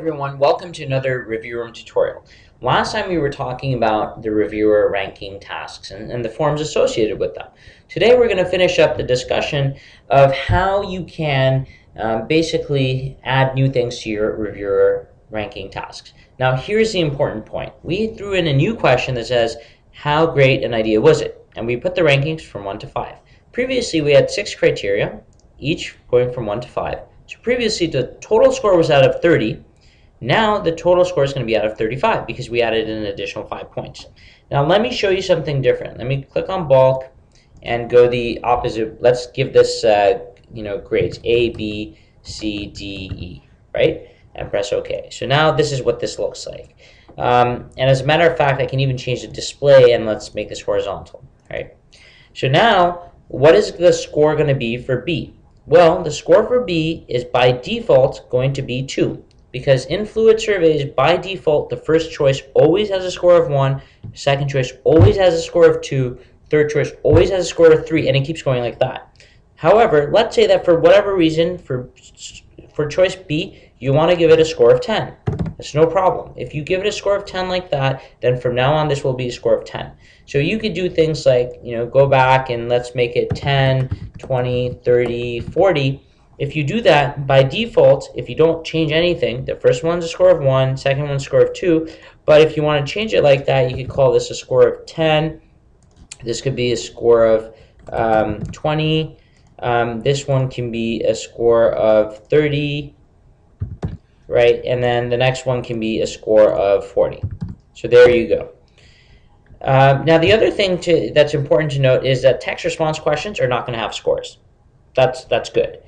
everyone, welcome to another review room tutorial. Last time we were talking about the reviewer ranking tasks and the forms associated with them. Today we're going to finish up the discussion of how you can basically add new things to your reviewer ranking tasks. Now here's the important point. We threw in a new question that says, how great an idea was it? And we put the rankings from 1 to 5. Previously we had 6 criteria, each going from 1 to 5. So previously the total score was out of 30. Now the total score is going to be out of 35 because we added an additional 5 points. Now let me show you something different. Let me click on bulk and go the opposite. Let's give this grades A, B, C, D, E, right? And press OK. So now this is what this looks like. And as a matter of fact, I can even change the display, and let's make this horizontal, right? So now what is the score going to be for B? Well, the score for B is by default going to be 2, because in fluid surveys, by default, the first choice always has a score of 1, second choice always has a score of 2, third choice always has a score of 3, and it keeps going like that. However, let's say that for whatever reason, for choice B, you want to give it a score of 10. That's no problem. If you give it a score of 10 like that, then from now on this will be a score of 10. So you could do things like, go back and let's make it 10, 20, 30, 40. If you do that, by default, if you don't change anything, the first one's a score of 1, second one's a score of 2. But if you want to change it like that, you could call this a score of 10. This could be a score of 20. This one can be a score of 30. Right, and then the next one can be a score of 40. So there you go. Now the other thing that's important to note is that text response questions are not going to have scores. That's good.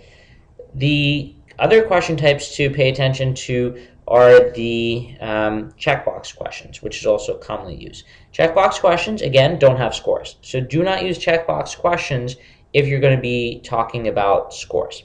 The other question types to pay attention to are the checkbox questions, which is also commonly used. Checkbox questions, again, don't have scores. So do not use checkbox questions if you're going to be talking about scores.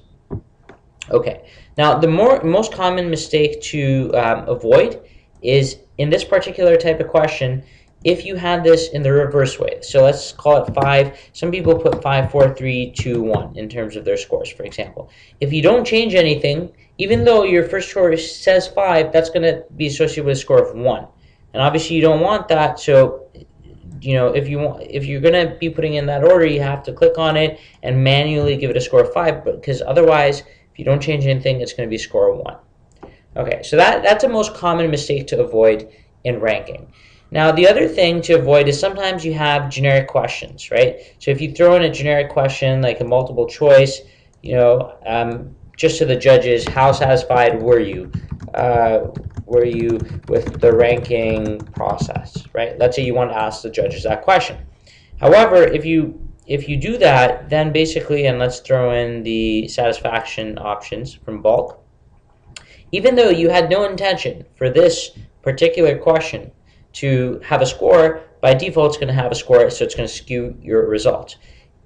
Okay, now the most common mistake to avoid is in this particular type of question, if you had this in the reverse way. So let's call it 5. Some people put 5, 4, 3, 2, 1 in terms of their scores, for example. If you don't change anything, even though your first choice says 5, that's going to be associated with a score of 1. And obviously you don't want that, so if you're going to be putting in that order, you have to click on it and manually give it a score of 5, because otherwise, if you don't change anything, it's going to be a score of 1. Okay, so that's the most common mistake to avoid in ranking. Now, the other thing to avoid is sometimes you have generic questions, right? So if you throw in a generic question like a multiple choice, just to the judges, how satisfied were you? Were you with the ranking process, right? Let's say you want to ask the judges that question. However, if you do that, then basically, and let's throw in the satisfaction options from bulk, even though you had no intention for this particular question to have a score, by default it's going to have a score, so it's going to skew your results.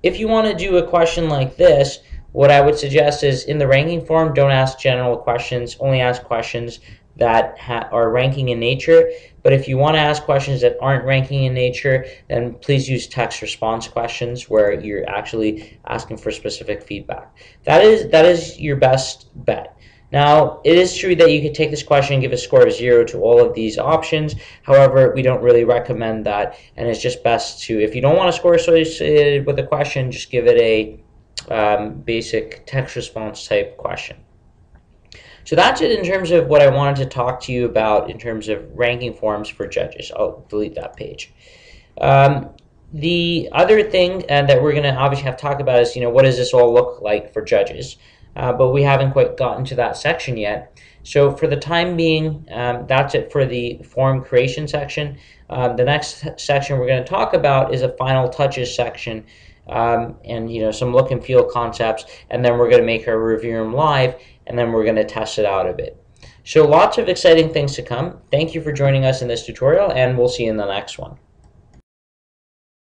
If you want to do a question like this, what I would suggest is in the ranking form, don't ask general questions, only ask questions that are ranking in nature. But if you want to ask questions that aren't ranking in nature, then please use text response questions where you're actually asking for specific feedback. That is your best bet. Now, it is true that you could take this question and give a score of 0 to all of these options. However, we don't really recommend that, and it's just best to, if you don't want a score associated with the question, just give it a basic text response type question. So that's it in terms of what I wanted to talk to you about in terms of ranking forms for judges. I'll delete that page. The other thing that we're going to obviously have to talk about is, what does this all look like for judges? But we haven't quite gotten to that section yet. So for the time being, that's it for the form creation section. The next section we're going to talk about is a final touches section. And some look and feel concepts, and then we're going to make our review room live, and then we're going to test it out a bit. So lots of exciting things to come. Thank you for joining us in this tutorial, and we'll see you in the next one.